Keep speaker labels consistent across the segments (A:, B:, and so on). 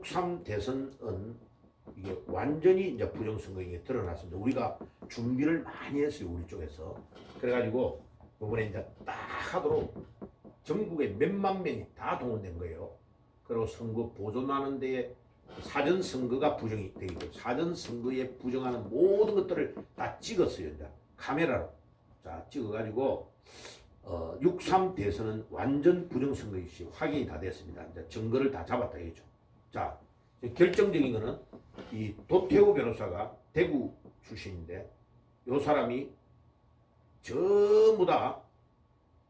A: 6.3 대선은 이게 완전히 이제 부정선거에 드러났습니다. 우리가 준비를 많이 했어요, 우리 쪽에서. 그래가지고 이번에 이제 딱 하도록 전국에 몇만 명이 다 동원된 거예요. 그리고 선거 보존하는 데에 사전 선거가 부정이 되겠고, 사전 선거에 부정하는 모든 것들을 다 찍었어요. 이제 카메라로 자 찍어가지고 6.3 대선은 완전 부정선거이시 확인이 다 됐습니다. 이제 증거를 다 잡았다 이거죠. 자, 결정적인 거는 이 도태우 변호사가 대구 출신인데, 요 사람이 전부 다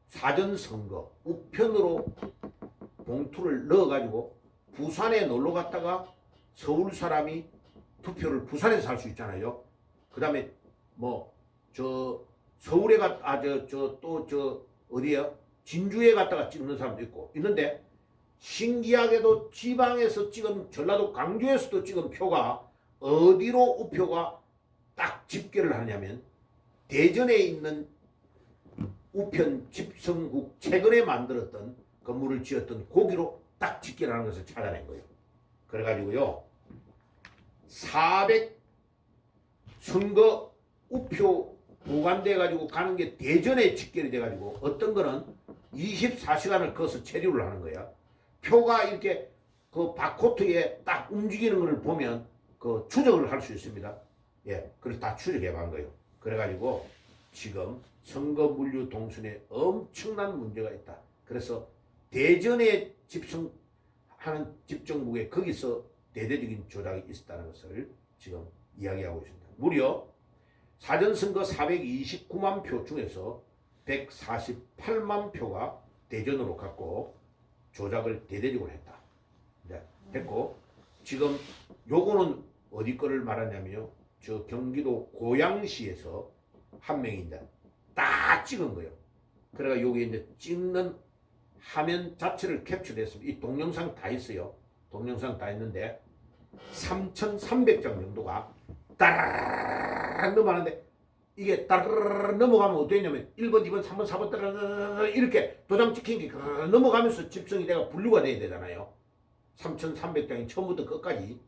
A: 사전 선거 우편으로 봉투를 넣어가지고 부산에 놀러 갔다가 서울 사람이 투표를 부산에서 할 수 있잖아요. 그 다음에 뭐 저 서울에 어디야 진주에 갔다가 찍는 사람도 있고 있는데, 신기하게도 지방에서 찍은 전라도 광주에서도 찍은 표가 어디로 우표가 딱 집계를 하냐면 대전에 있는 우편 집성국 최근에 만들었던 건물을 지었던 거기로 딱 집계를 하는 것을 찾아낸 거예요. 그래가지고요 400 선거 우표 보관돼 가지고 가는 게 대전에 집결이 돼 가지고, 어떤 거는 24시간을 거기서 체류를 하는 거야. 표가 이렇게 그 바코트에 딱 움직이는 걸 보면 그 추적을 할 수 있습니다. 예, 그래서 다 추적해 본 거예요. 그래가지고 지금 선거 물류 동선에 엄청난 문제가 있다. 그래서 대전에 집성하는 집정국에 거기서 대대적인 조작이 있었다는 것을 지금 이야기하고 있습니다. 무려 사전선거 429만 표 중에서 148만 표가 대전으로 갔고 조작을 대대적으로 했다. 네, 했고, 지금 요거는 어디 거를 말하냐면요, 저 경기도 고양시에서 한 명이 이제 딱 찍은 거예요. 그래가 여기 이제 찍는 화면 자체를 캡처했습니다. 이 동영상 다 있어요. 동영상 다 있는데 3,300장 정도가 따라락 넘어가는데, 이게 따라락 넘어가면 어떻게 되냐면 1번, 2번, 3번, 4번 따라락 이렇게 도장 찍힌 게 넘어가면서 집성이 내가 분류가 돼야 되잖아요. 3,300장이 처음부터 끝까지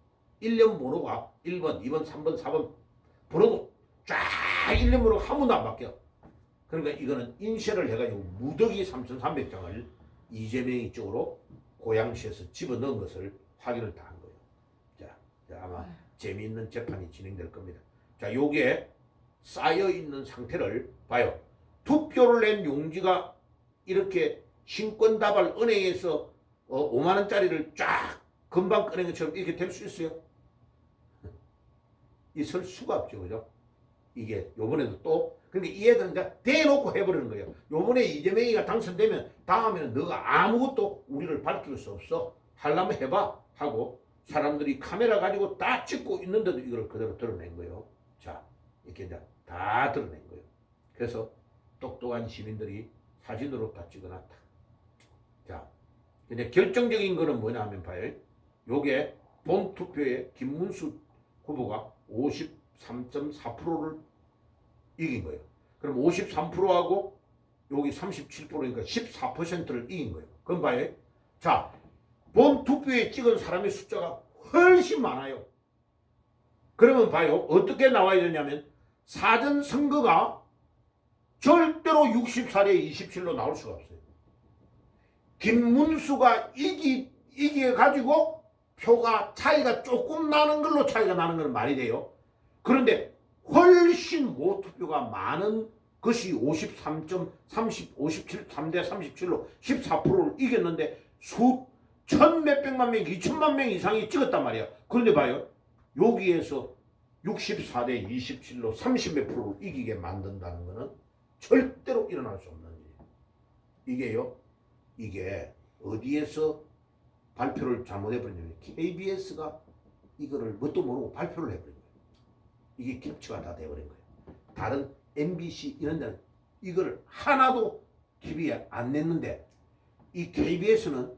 A: 1년 번호가 1번, 2번, 3번, 4번 번호도 쫙 1년 번호가 한 번도 안 바뀌어. 그러니까 이거는 인쇄를 해가지고 무더기 3,300장을 이재명이 쪽으로 고양시에서 집어넣은 것을 확인을 다 한 거예요. 자, 아마 재미있는 재판이 진행될 겁니다. 자, 요게 쌓여 있는 상태를 봐요. 투표를 낸 용지가 이렇게 신권다발 은행에서 5만 원짜리를 쫙 금방 꺼낸 것처럼 이렇게 될 수 있어요? 있을 수가 없죠, 그죠? 이게 요번에도 또, 그러니까 이 애들은 이제 대놓고 해버리는 거예요. 요번에 이재명이가 당선되면 다음에는 너가 아무것도 우리를 밝힐 수 없어. 하려면 해봐 하고 사람들이 카메라 가지고 다 찍고 있는데도 이걸 그대로 드러낸 거예요. 자, 이렇게 이제 다 드러낸 거예요. 그래서 똑똑한 시민들이 사진으로 다 찍어놨다. 자, 근데 결정적인 거는 뭐냐 하면 봐요. 요게 본 투표에 김문수 후보가 53.4%를 이긴 거예요. 그럼 53%하고 여기 37%니까 14%를 이긴 거예요. 그럼 봐요. 자, 본 투표에 찍은 사람의 숫자가 훨씬 많아요. 그러면 봐요. 어떻게 나와야 되냐면 사전 선거가 절대로 64대 27로 나올 수가 없어요. 김문수가 이겨가지고 표가 차이가 조금 나는 걸로 차이가 나는 건 말이 돼요. 그런데 훨씬 모투표가 많은 것이 53.30, 57, 3대 37로 14%를 이겼는데 천 몇백만 명, 2천만 명 이상이 찍었단 말이야. 그런데 봐요. 여기에서 64대 27로 30몇 프로를 이기게 만든다는 것은 절대로 일어날 수 없는 일이에요. 이게요. 이게 어디에서 발표를 잘못해버리냐면 KBS가 이거를 뭣도 모르고 발표를 해버린 거예요. 이게 캡처가 다 돼버린 거예요. 다른 MBC 이런 데는 이걸 하나도 TV에 안 냈는데 이 KBS는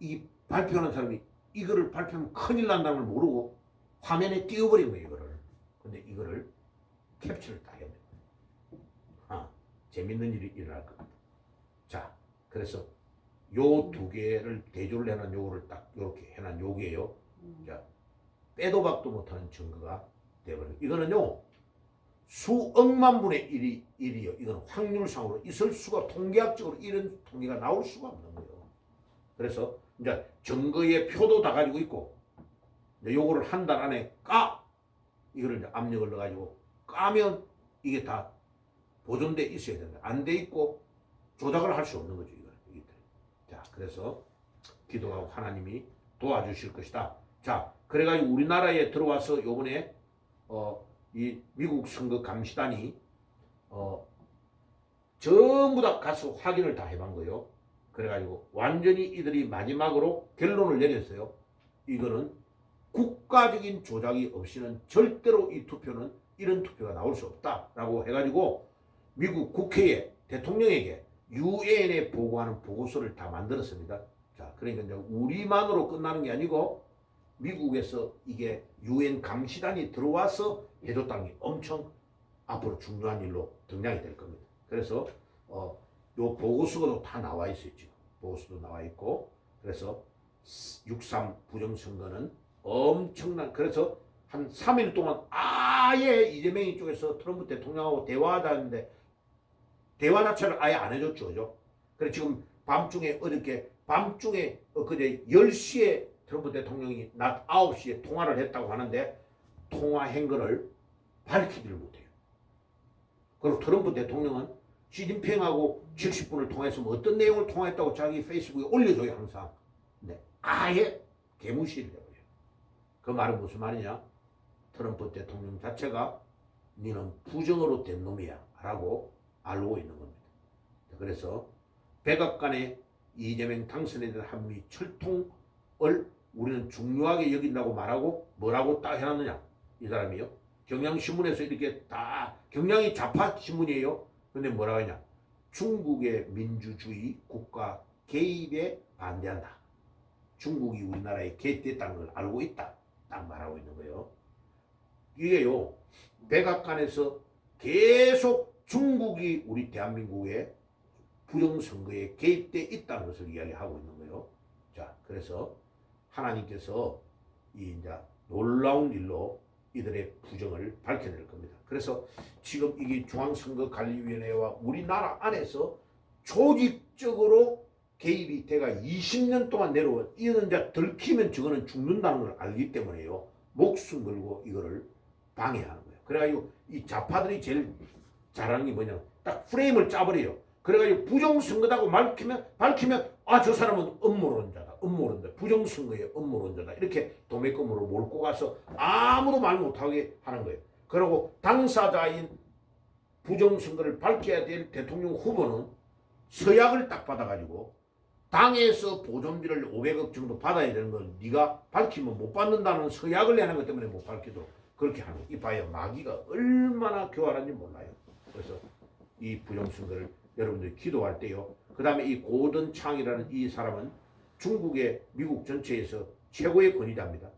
A: 이 발표하는 사람이 이거를 발표하면 큰일 난다는 걸 모르고 화면에 띄워버린 거예요. 이거를. 근데 이거를 캡처를 다 해야 돼요. 재밌는 일이 일어날 겁니다. 자, 그래서 요 두 개를 대조를 해놓은 요거를 딱 요렇게 해놓은 요게요. 자, 빼도 박도 못하는 증거가 되어버려요. 이거는요 수억만 분의 1이요. 이건 확률상으로 있을 수가 통계학적으로 이런 통계가 나올 수가 없는 거예요. 그래서 이제 증거의 표도 다 가지고 있고 요거를 한 달 안에 이거를 이제 압력을 넣어가지고 까면 이게 다 보존돼 있어야 된다. 안 돼 있고 조작을 할 수 없는 거죠. 이거. 자, 그래서 기도하고 하나님이 도와주실 것이다. 자, 그래가지고 우리나라에 들어와서 요번에 이 미국 선거 감시단이 전부 다 가서 확인을 다 해본 거예요. 그래가지고 완전히 이들이 마지막으로 결론을 내렸어요. 이거는 국가적인 조작이 없이는 절대로 이 투표는 이런 투표가 나올 수 없다라고 해가지고 미국 국회에 대통령에게 유엔에 보고하는 보고서를 다 만들었습니다. 자, 그러니까 이제 우리만으로 끝나는 게 아니고 미국에서 이게 유엔 감시단이 들어와서 해줬다는 게 엄청 앞으로 중요한 일로 등장이 될 겁니다. 그래서 요 보고서도 다 나와 있어요. 지금 보고서도 나와 있고 그래서 6.3 부정선거는 엄청난 그래서 한 3일 동안 아예 이재명이 쪽에서 트럼프 대통령하고 대화하자는데 대화 자체를 아예 안 해줬죠. 그죠? 그래 지금 밤중에 어저께 밤중에 그제 10시에 트럼프 대통령이 낮 9시에 통화를 했다고 하는데 통화한 거를 밝히지를 못해요. 그리고 트럼프 대통령은 시진핑하고 70분을 통해서 뭐 어떤 내용을 통화했다고 자기 페이스북에 올려줘요. 항상. 네, 아예 개무시를 해버려요. 그 말은 무슨 말이냐? 트럼프 대통령 자체가 너는 부정으로 된 놈이야 라고 알고 있는 겁니다. 그래서 백악관에 이재명 당선에 대한 한미 철통을 우리는 중요하게 여긴다고 말하고 뭐라고 딱 해놨느냐? 이 사람이요. 경향신문에서 이렇게 다 경향이 좌파 신문이에요. 근데 뭐라고 하냐? 중국의 민주주의 국가 개입에 반대한다. 중국이 우리나라에 개입됐다는 걸 알고 있다. 딱 말하고 있는 거예요. 이게요. 백악관에서 계속 중국이 우리 대한민국의 부정선거에 개입돼 있다는 것을 이야기하고 있는 거예요. 자, 그래서 하나님께서 이 이제 놀라운 일로 이들의 부정을 밝혀낼 겁니다. 그래서 지금 이게 중앙선거관리위원회와 우리나라 안에서 조직적으로 개입이 돼가 20년 동안 내려온 이거는 이제 들키면 저거는 죽는다는 걸 알기 때문에요. 목숨 걸고 이거를 방해하는 거예요. 그래가지고 이 좌파들이 제일 잘하는 게 뭐냐? 딱 프레임을 짜버려요. 그래가지고 부정선거다고 밝히면 저 사람은 음모론자다. 부정선거의 음모론자다. 이렇게 도매금으로 몰고 가서 아무도 말 못하게 하는 거예요. 그리고 당사자인 부정선거를 밝혀야 될 대통령 후보는 서약을 딱 받아가지고 당에서 보존비를 500억 정도 받아야 되는 걸 네가 밝히면 못 받는다는 서약을 내는 것 때문에 못 밝히도록 그렇게 하는 거예요. 이봐요. 마귀가 얼마나 교활한지 몰라요. 그래서 이 부정선거를 여러분들이 기도할 때요. 그 다음에 이 고든 창이라는 이 사람은 중국의 미국 전체에서 최고의 권위자입니다.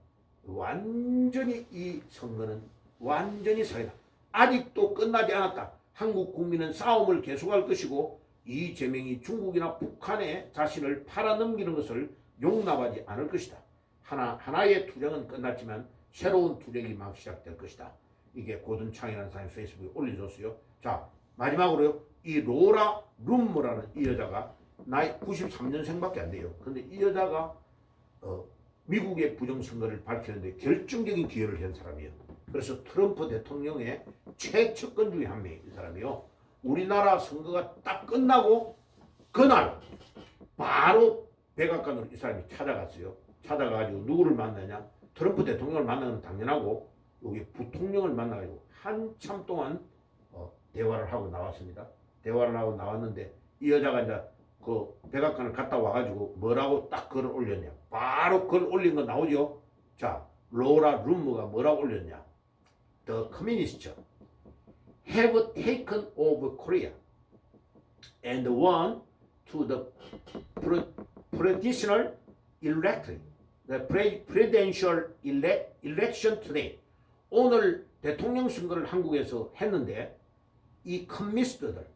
A: 완전히 이 선거는 완전히 사기다. 아직도 끝나지 않았다. 한국 국민은 싸움을 계속할 것이고 이재명이 중국이나 북한에 자신을 팔아넘기는 것을 용납하지 않을 것이다. 하나의 투쟁은 끝났지만 새로운 투쟁이 막 시작될 것이다. 이게 고든 창이라는 사람이 페이스북에 올려줬어요. 자, 마지막으로요. 이 로라 룸머라는 이 여자가 나이 93년생밖에 안 돼요. 근데 이 여자가 미국의 부정선거를 밝히는데 결정적인 기여를 한 사람이에요. 그래서 트럼프 대통령의 최측근 중에 한 명이 이 사람이요. 우리나라 선거가 딱 끝나고 그날 바로 백악관으로 이 사람이 찾아갔어요. 찾아가지고 누구를 만나냐? 트럼프 대통령을 만나는 건 당연하고 여기 부통령을 만나가지고 한참 동안 대화를 하고 나왔습니다. 대화를 하고 나왔는데 이 여자가 이제 그 백악관을 갔다 와가지고 뭐라고 딱 글을 올렸냐? 바로 글 올린 거 나오죠? 자, 로라 룸머가 뭐라고 올렸냐? The communists have taken over Korea and won to the presidential election today. 오늘 대통령 선거를 한국에서 했는데 이 커뮤니스트들,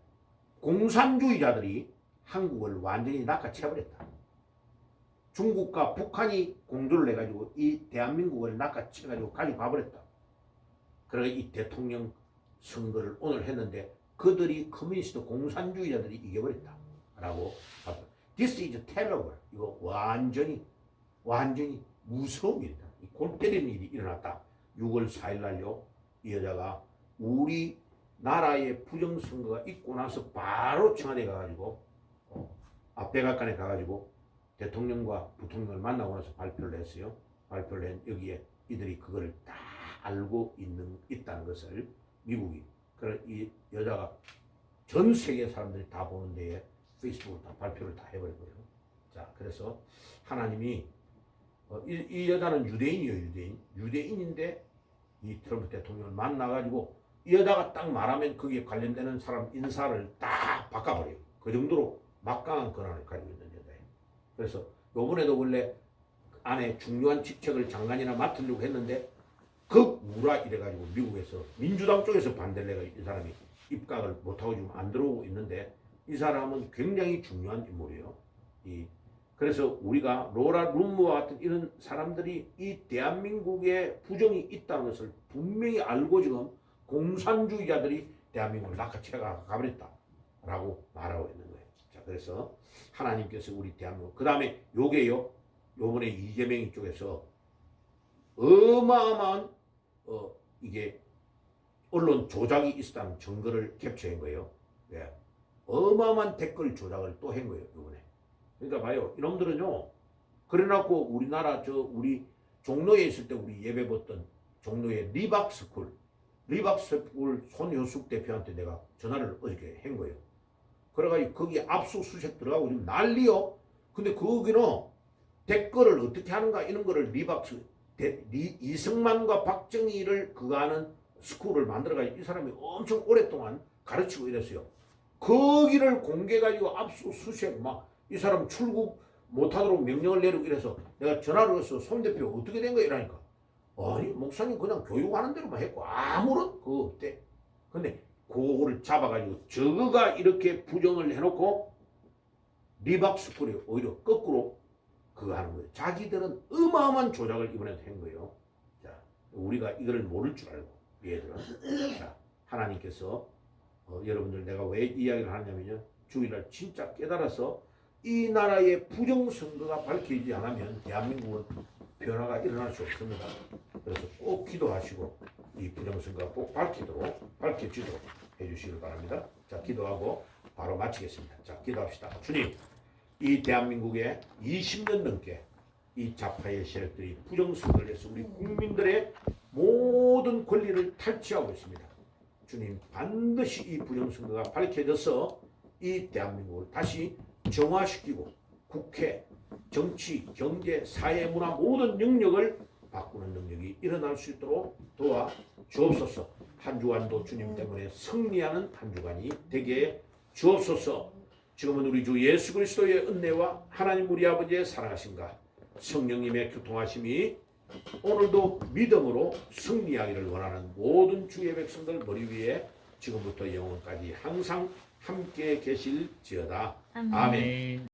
A: 공산주의자들이 한국을 완전히 낚아채버렸다. 중국과 북한이 공조를 해가지고 이 대한민국을 낚아채가지고 가지고 가버렸다. 그래서 이 대통령 선거를 오늘 했는데 그들이 커뮤니스트 공산주의자들이 이겨버렸다. 라고 봤다. This is terrible. 이거 완전히 무서운 일이다. 골 때리는 일이 일어났다. 6월 4일 날요. 이 여자가 우리 나라의 부정선거가 있고 나서 바로 청와대 가가지고 백악관에 가가지고 대통령과 부통령을 만나고 나서 발표를 했어요. 발표를 한 여기에 이들이 그거를 다 알고 있다는 것을 미국이. 그래 이 여자가 전 세계 사람들이 다 보는 데에 페이스북으로 다 발표를 다 해버리고요. 자, 그래서 하나님이 이 여자는 유대인이에요. 유대인인데 이 트럼프 대통령을 만나가지고 이 여자가 딱 말하면 거기에 관련되는 사람 인사를 다 바꿔버려요. 그 정도로 막강한 권한을 가지고 있는 여자예요. 그래서 요번에도 원래 안에 중요한 직책을 장관이나 맡으려고 했는데 극우라 이래가지고 미국에서 민주당 쪽에서 반대를 해가지고 이 사람이 입각을 못하고 지금 안 들어오고 있는데 이 사람은 굉장히 중요한 인물이에요. 그래서 우리가 로라 룸무와 같은 이런 사람들이 이 대한민국에 부정이 있다는 것을 분명히 알고 지금 공산주의자들이 대한민국을 낚아채가 가버렸다라고 말하고 있는 거예요. 자, 그래서 하나님께서 우리 대한민국 그 다음에 요게요. 요번에 이재명이 쪽에서 어마어마한 이게 언론 조작이 있었다는 증거를 캡처한 거예요. 예. 어마어마한 댓글 조작을 또 한 거예요. 요번에. 그러니까 봐요. 이놈들은요. 그래놓고 우리나라 우리 종로에 있을 때 우리 예배 받던 종로의 리박스쿨 손효숙 대표한테 내가 전화를 어저께 한 거예요. 그래가지고 거기 압수수색 들어가고 지금 난리요. 근데 거기는 댓글을 어떻게 하는가 이런 거를 이승만과 박정희를 그거 하는 스쿨을 만들어가지고 이 사람이 엄청 오랫동안 가르치고 이랬어요. 거기를 공개가지고 압수수색 막 이 사람 출국 못하도록 명령을 내리고 이래서 내가 전화를 해서 손 대표 어떻게 된 거야 이러니까 아니 목사님 그냥 교육하는 대로만 했고 아무런 그거 없대. 근데 그거를 잡아가지고 저거가 이렇게 부정을 해놓고 리박스쿨이 오히려 거꾸로 그거 하는 거예요. 자기들은 어마어마한 조작을 이번에 한 거예요. 자, 우리가 이걸 모를 줄 알고 얘들은 자, 하나님께서 여러분들 내가 왜 이야기를 하냐면요. 주일날 진짜 깨달아서 이 나라의 부정선거가 밝혀지지 않으면 대한민국은 변화가 일어날 수 없습니다. 그래서 꼭 기도하시고 이 부정선거가 꼭 밝혀지도록 해주시길 바랍니다. 자, 기도하고 바로 마치겠습니다. 자, 기도합시다. 주님, 이 대한민국에 20년 넘게 이 좌파의 세력들이 부정선거를 해서 우리 국민들의 모든 권리를 탈취하고 있습니다. 주님, 반드시 이 부정선거가 밝혀져서 이 대한민국을 다시 정화시키고 국회, 정치, 경제, 사회, 문화 모든 영역을 바꾸는 능력이 일어날 수 있도록 도와 주옵소서. 한 주간도 주님 때문에 승리하는 한 주간이 되게 주옵소서. 지금은 우리 주 예수 그리스도의 은혜와 하나님 우리 아버지의 사랑하심과 성령님의 교통하심이 오늘도 믿음으로 승리하기를 원하는 모든 주의 백성들 머리 위에 지금부터 영원까지 항상 함께 계실지어다. 아멘.